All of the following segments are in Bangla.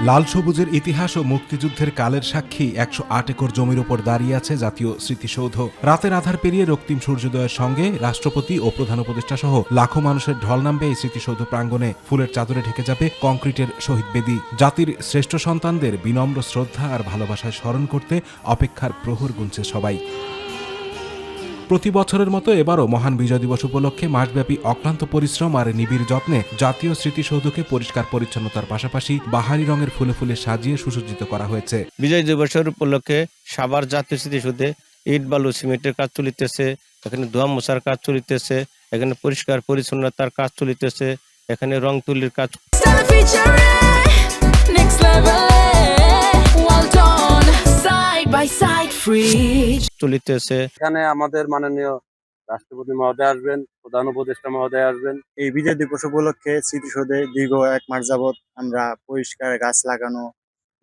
লাল সবুজের ইতিহাস ও মুক্তিযুদ্ধের কালের সাক্ষী ১০৮ একর জমির উপর দাঁড়িয়ে আছে জাতীয় স্মৃতিসৌধ। রাতের আধার পেরিয়ে রক্তিম সূর্যোদয়ের সঙ্গে রাষ্ট্রপতি ও প্রধান উপদেষ্টা সহ লাখো মানুষের ঢল নামবে এই স্মৃতিসৌধ প্রাঙ্গণে। ফুলের চাদরে ঢেকে যাবে কংক্রিটের শহীদ বেদি। জাতির শ্রেষ্ঠ সন্তানদের বিনম্র শ্রদ্ধা আর ভালোবাসায় স্মরণ করতে অপেক্ষার প্রহর গুনছে সবাই। প্রতি বছরের মতো এবারও মহান বিজয় দিবস উপলক্ষে মাসব্যাপী অক্লান্ত পরিশ্রম আর নিবিড় যত্নে জাতীয় স্মৃতিসৌধকে পরিষ্কার পরিচ্ছন্নতার পাশাপাশি বাহারি রঙের ফুলে ফুলে সাজিয়ে সুসজ্জিত করা হয়েছে। বিজয় দিবসের উপলক্ষে সাভার জাতীয় স্মৃতিসৌধে ইট বালু সিমেন্টের কাজ চলিতেছে, এখানে ধোয়া মোছার কাজ চলিতেছে, এখানে পরিষ্কার পরিচ্ছন্নতার কাজ চলিতেছে, এখানে রং তুলির কাজ চলিতেছে। এখানে আমাদের মাননীয় রাষ্ট্রপতি মহোদয় আসবেন, প্রধান উপদেষ্টা মহোদয় আসবেন। এই বিজয় দিবস উপলক্ষে স্মৃতিসৌধে দীর্ঘ 1 মাস যাবৎ আমরা পরিষ্কার গাছ লাগানো,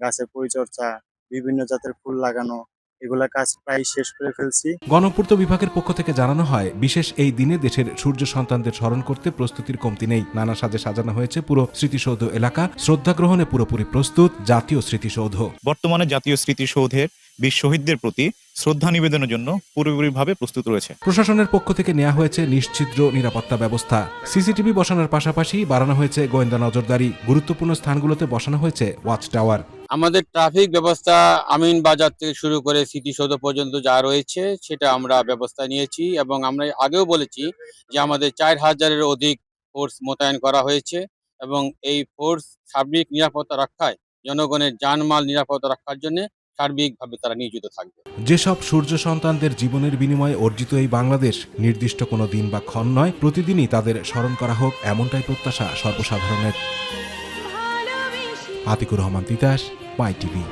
গাছের পরিচর্যা, বিভিন্ন জাতের ফুল লাগানো, এগুলা কাজ প্রায় শেষ করে ফেলছি। গণপূর্ত বিভাগের পক্ষ থেকে জানানো হয়, বিশেষ এই দিনে দেশের সূর্য সন্তানদের স্মরণ করতে প্রস্তুতির কমতি নেই। নানা সাজে সাজানো হয়েছে পুরো স্মৃতিসৌধ এলাকা। শ্রদ্ধা গ্রহণে পুরোপুরি প্রস্তুত জাতীয় স্মৃতিসৌধ। বর্তমানে জাতীয় স্মৃতিসৌধের বীর শহীদদের প্রতি শ্রদ্ধা নিবেদনের জন্য পুরোপুরিভাবে প্রস্তুত রয়েছে। প্রশাসনের পক্ষ থেকে নেওয়া হয়েছে নিশ্ছিদ্র নিরাপত্তা ব্যবস্থা। সিসিটিভি বসানোর পাশাপাশি বাড়ানো হয়েছে গোয়েন্দা নজরদারি। গুরুত্বপূর্ণ স্থানগুলোতে বসানো হয়েছে ওয়াচ টাওয়ার। আমাদের ট্রাফিক ব্যবস্থা আমিন বাজার থেকে শুরু করে স্মৃতিসৌধ পর্যন্ত যা রয়েছে সেটা আমরা ব্যবস্থা নিয়েছি, এবং আমরা আগেও বলেছি যে আমাদের 4000-এর অধিক ফোর্স মোতায়েন করা হয়েছে, এবং এই ফোর্স সার্বিক নিরাপত্তা রক্ষায়, জনগণের জানমাল নিরাপত্তা রক্ষার জন্য সার্বিকভাবে তারা নিয়োজিত থাকবে। যেসব সূর্য সন্তানদের জীবনের বিনিময়ে অর্জিত এই বাংলাদেশ নির্দিষ্ট কোনো দিন বা ক্ষণ নয়, প্রতিদিনই তাদের স্মরণ করা হোক, এমনটাই প্রত্যাশা সর্বসাধারণের। আতিকুর রহমান তিতাস, মাই টিভি।